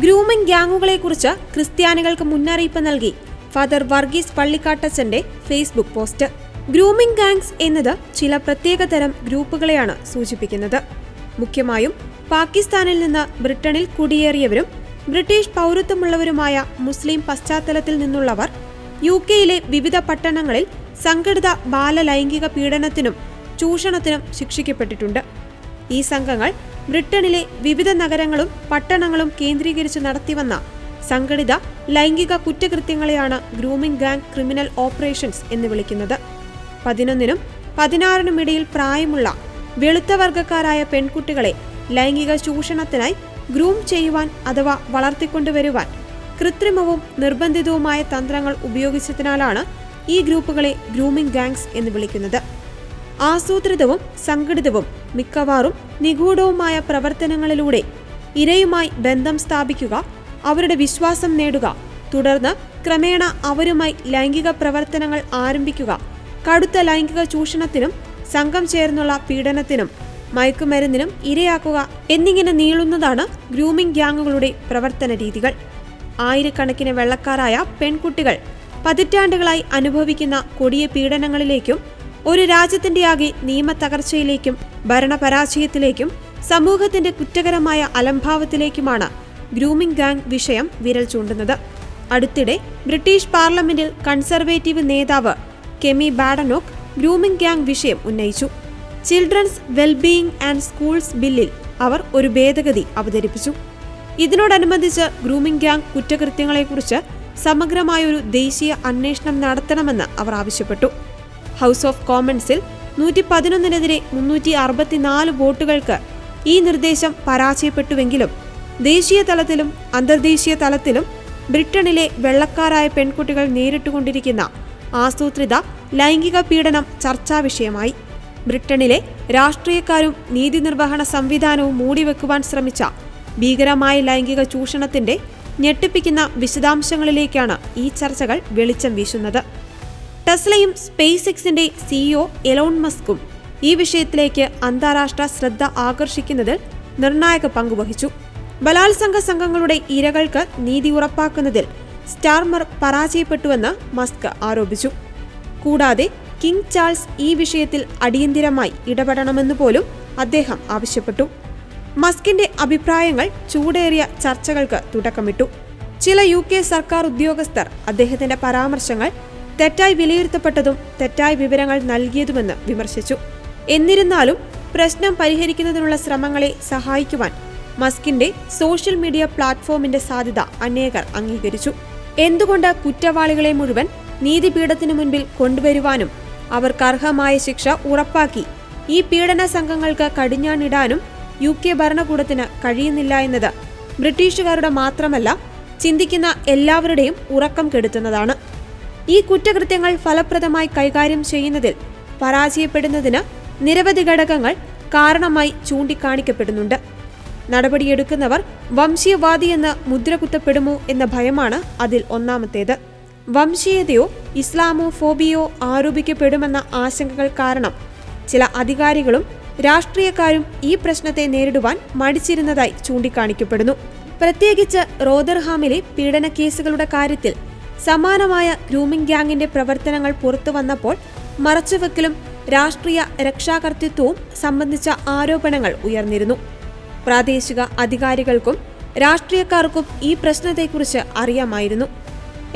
Grooming ഗ്യാങ്ങുകളെക്കുറിച്ച് ക്രിസ്ത്യാനികൾക്ക് മുന്നറിയിപ്പ് നൽകി ഫാദർ വർഗീസ് പള്ളിക്കാട്ടച്ചന്റെ ഫേസ്ബുക്ക് പോസ്റ്റ്. ഗ്രൂമിംഗ് ഗാങ്സ് എന്നത് ചില പ്രത്യേകതരം ഗ്രൂപ്പുകളെയാണ് സൂചിപ്പിക്കുന്നത്. മുഖ്യമായും പാകിസ്ഥാനിൽ നിന്ന് ബ്രിട്ടനിൽ കുടിയേറിയവരും ബ്രിട്ടീഷ് പൗരത്വമുള്ളവരുമായ മുസ്ലിം പശ്ചാത്തലത്തിൽ നിന്നുള്ളവർ UK-യിലെ വിവിധ പട്ടണങ്ങളിൽ സംഘടിത ബാലലൈംഗിക പീഡനത്തിനും ചൂഷണത്തിനും ശിക്ഷിക്കപ്പെട്ടിട്ടുണ്ട്. ഈ സംഘങ്ങൾ ബ്രിട്ടനിലെ വിവിധ നഗരങ്ങളും പട്ടണങ്ങളും കേന്ദ്രീകരിച്ച് നടത്തിവന്ന സംഘടിത ലൈംഗിക കുറ്റകൃത്യങ്ങളെയാണ് ഗ്രൂമിംഗ് ഗാങ് ക്രിമിനൽ ഓപ്പറേഷൻസ് എന്ന് വിളിക്കുന്നത്. 11നും 16നും ഇടയിൽ പ്രായമുള്ള വെളുത്ത വർഗക്കാരായ പെൺകുട്ടികളെ ലൈംഗിക ചൂഷണത്തിനായി ഗ്രൂം ചെയ്യുവാൻ അഥവാ വളർത്തിക്കൊണ്ടുവരുവാൻ കൃത്രിമവും നിർബന്ധിതവുമായ തന്ത്രങ്ങൾ ഉപയോഗിച്ചതിനാലാണ് ഈ ഗ്രൂപ്പുകളെ ഗ്രൂമിംഗ് ഗാങ്സ് എന്ന് വിളിക്കുന്നത്. ആസൂത്രിതവും സംഘടിതവും മിക്കവാറും നിഗൂഢവുമായ പ്രവർത്തനങ്ങളിലൂടെ ഇരയുമായി ബന്ധം സ്ഥാപിക്കുക, അവരുടെ വിശ്വാസം നേടുക, തുടർന്ന് ക്രമേണ അവരുമായി ലൈംഗിക പ്രവർത്തനങ്ങൾ ആരംഭിക്കുക, കടുത്ത ലൈംഗിക ചൂഷണത്തിനും സംഘം ചേർന്നുള്ള പീഡനത്തിനും മയക്കുമരുന്നിനും ഇരയാക്കുക എന്നിങ്ങനെ നീളുന്നതാണ് ഗ്രൂമിംഗ് ഗ്യാങ്ങുകളുടെ പ്രവർത്തന രീതികൾ. ആയിരക്കണക്കിന് വെള്ളക്കാരായ പെൺകുട്ടികൾ പതിറ്റാണ്ടുകളായി അനുഭവിക്കുന്ന കൊടിയ പീഡനങ്ങളിലേക്കും ഒരു രാജ്യത്തിന്റെ ആകെ നിയമത്തകർച്ചയിലേക്കും ഭരണപരാജയത്തിലേക്കും സമൂഹത്തിന്റെ കുറ്റകരമായ അലംഭാവത്തിലേക്കുമാണ് ഗ്രൂമിംഗ് ഗാങ് വിഷയം വിരൽ ചൂണ്ടുന്നത്. അടുത്തിടെ ബ്രിട്ടീഷ് പാർലമെന്റിൽ കൺസർവേറ്റീവ് നേതാവ് കെമി ബാഡനോക്ക് ഗ്രൂമിംഗ് ഗാങ് വിഷയം ഉന്നയിച്ചു. ചിൽഡ്രൻസ് വെൽബീയിങ് ആൻഡ് സ്കൂൾസ് ബില്ലിൽ അവർ ഒരു ഭേദഗതി അവതരിപ്പിച്ചു. ഇതിനോടനുബന്ധിച്ച് ഗ്രൂമിംഗ് ഗാങ് കുറ്റകൃത്യങ്ങളെക്കുറിച്ച് സമഗ്രമായൊരു ദേശീയ അന്വേഷണം നടത്തണമെന്ന് അവർ ആവശ്യപ്പെട്ടു. ഹൗസ് ഓഫ് കോമൺസിൽ 111-നെതിരെ 364 വോട്ടുകൾക്ക് ഈ നിർദ്ദേശം പരാജയപ്പെട്ടുവെങ്കിലും ദേശീയ തലത്തിലും അന്തർദേശീയ തലത്തിലും ബ്രിട്ടനിലെ വെള്ളക്കാരായ പെൺകുട്ടികൾ നേരിട്ടുകൊണ്ടിരിക്കുന്ന ആസൂത്രിത ലൈംഗിക പീഡനം ചർച്ചാ വിഷയമായി. ബ്രിട്ടനിലെ രാഷ്ട്രീയക്കാരും നീതിനിർവഹണ സംവിധാനവും മൂടിവെക്കുവാൻ ശ്രമിച്ച ഭീകരമായ ലൈംഗിക ചൂഷണത്തിന്റെ ഞെട്ടിപ്പിക്കുന്ന വിശദാംശങ്ങളിലേക്കാണ് ഈ ചർച്ചകൾ വെളിച്ചം വീശുന്നത്. ടെസ്ലയും സ്പേസ് എക്സിന്റെ CEO എലോൺ മസ്കും ഈ വിഷയത്തിലേക്ക് അന്താരാഷ്ട്ര ശ്രദ്ധ ആകർഷിക്കുന്നതിൽ നിർണായക പങ്കുവഹിച്ചു. ബലാത്സംഗ സംഘങ്ങളുടെ ഇരകൾക്ക് നീതി ഉറപ്പാക്കുന്നതിൽ സ്റ്റാർമർ പരാജയപ്പെട്ടുവെന്ന് മസ്ക് ആരോപിച്ചു. കൂടാതെ കിങ് ചാൾസ് ഈ വിഷയത്തിൽ അടിയന്തിരമായി ഇടപെടണമെന്ന് പോലും അദ്ദേഹം ആവശ്യപ്പെട്ടു. മസ്കിന്റെ അഭിപ്രായങ്ങൾ ചൂടേറിയ ചർച്ചകൾക്ക് തുടക്കമിട്ടു. ചില UK സർക്കാർ ഉദ്യോഗസ്ഥർ അദ്ദേഹത്തിന്റെ പരാമർശങ്ങൾ തെറ്റായി വിലയിരുത്തപ്പെട്ടതും തെറ്റായ വിവരങ്ങൾ നൽകിയതുമെന്ന് വിമർശിച്ചു. എന്നിരുന്നാലും പ്രശ്നം പരിഹരിക്കുന്നതിനുള്ള ശ്രമങ്ങളെ സഹായിക്കുവാൻ മസ്കിന്റെ സോഷ്യൽ മീഡിയ പ്ലാറ്റ്ഫോമിന്റെ സാധ്യത അനേകർ അംഗീകരിച്ചു. എന്തുകൊണ്ട് കുറ്റവാളികളെ മുഴുവൻ നീതിപീഠത്തിനു മുൻപിൽ കൊണ്ടുവരുവാനും അവർക്കർഹമായ ശിക്ഷ ഉറപ്പാക്കി ഈ പീഡന സംഘങ്ങൾക്ക് കടിഞ്ഞാണിടാനും UK ഭരണകൂടത്തിന് കഴിയുന്നില്ല എന്നത് ബ്രിട്ടീഷുകാരുടെ മാത്രമല്ല, ചിന്തിക്കുന്ന എല്ലാവരുടെയും ഉറക്കം കെടുത്തുന്നതാണ്. ഈ കുറ്റകൃത്യങ്ങൾ ഫലപ്രദമായി കൈകാര്യം ചെയ്യുന്നതിൽ പരാജയപ്പെടുന്നതിന് നിരവധി ഘടകങ്ങൾ കാരണമായി ചൂണ്ടിക്കാണിക്കപ്പെടുന്നുണ്ട്. നടപടിയെടുക്കുന്നവർ വംശീയവാദിയെന്ന് മുദ്രകുത്തപ്പെടുമോ എന്ന ഭയമാണ് അതിൽ ഒന്നാമത്തേത്. വംശീയതയോ ഇസ്ലാമോ ഫോബിയോ ആരോപിക്കപ്പെടുമെന്ന ആശങ്കകൾ കാരണം ചില അധികാരികളും രാഷ്ട്രീയക്കാരും ഈ പ്രശ്നത്തെ നേരിടുവാൻ മടിച്ചിരുന്നതായി ചൂണ്ടിക്കാണിക്കപ്പെടുന്നു. പ്രത്യേകിച്ച് റോദർഹാമിലെ പീഡന കേസുകളുടെ കാര്യത്തിൽ സമാനമായ ഗ്രൂമിംഗ് ഗ്യാങ്ങിന്റെ പ്രവർത്തനങ്ങൾ പുറത്തു വന്നപ്പോൾ മറച്ചുവെക്കലും രാഷ്ട്രീയ രക്ഷാകർതൃത്വവും സംബന്ധിച്ച ആരോപണങ്ങൾ ഉയർന്നിരുന്നു. പ്രാദേശിക അധികാരികൾക്കും രാഷ്ട്രീയക്കാർക്കും ഈ പ്രശ്നത്തെക്കുറിച്ച് അറിയാമായിരുന്നു.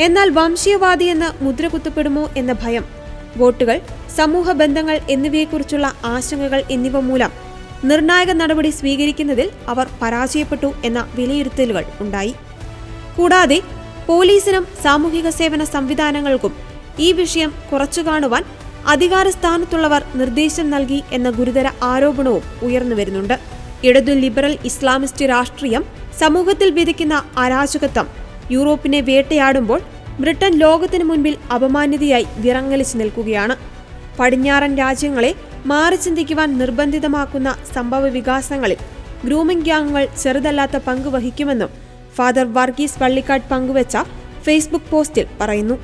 എന്നാൽ വംശീയവാദിയെന്ന് മുദ്രകുത്തപ്പെടുമോ എന്ന ഭയം, വോട്ടുകൾ, സമൂഹ ബന്ധങ്ങൾ എന്നിവയെക്കുറിച്ചുള്ള ആശങ്കകൾ എന്നിവ മൂലം നിർണായക നടപടി സ്വീകരിക്കുന്നതിൽ അവർ പരാജയപ്പെട്ടു എന്ന വിലയിരുത്തലുകൾ ഉണ്ടായി. കൂടാതെ പോലീസിനും സാമൂഹിക സേവന സംവിധാനങ്ങൾക്കും ഈ വിഷയം കുറച്ചു കാണുവാൻ അധികാരസ്ഥാനത്തുള്ളവർ നിർദ്ദേശം നൽകി എന്ന ഗുരുതര ആരോപണവും ഉയർന്നുവരുന്നുണ്ട്. ഇടതു ലിബറൽ ഇസ്ലാമിസ്റ്റ് രാഷ്ട്രീയം സമൂഹത്തിൽ വിധിക്കുന്ന അരാജകത്വം യൂറോപ്പിനെ വേട്ടയാടുമ്പോൾ ബ്രിട്ടൻ ലോകത്തിനു മുൻപിൽ അപമാന്യതയായി വിറങ്ങലിച്ചു നിൽക്കുകയാണ്. പടിഞ്ഞാറൻ രാജ്യങ്ങളെ മാറി ചിന്തിക്കുവാൻ നിർബന്ധിതമാക്കുന്ന സംഭവ വികാസങ്ങളിൽ ഗ്രൂമിംഗ് ഗ്യാങ്ങുകൾ ചെറുതല്ലാത്ത പങ്ക് വഹിക്കുമെന്നും ഫാദർ വർഗീസ് പള്ളിക്കാട് പങ്കുവച്ച ഫേസ്ബുക്ക് പോസ്റ്റിൽ പറയുന്നു.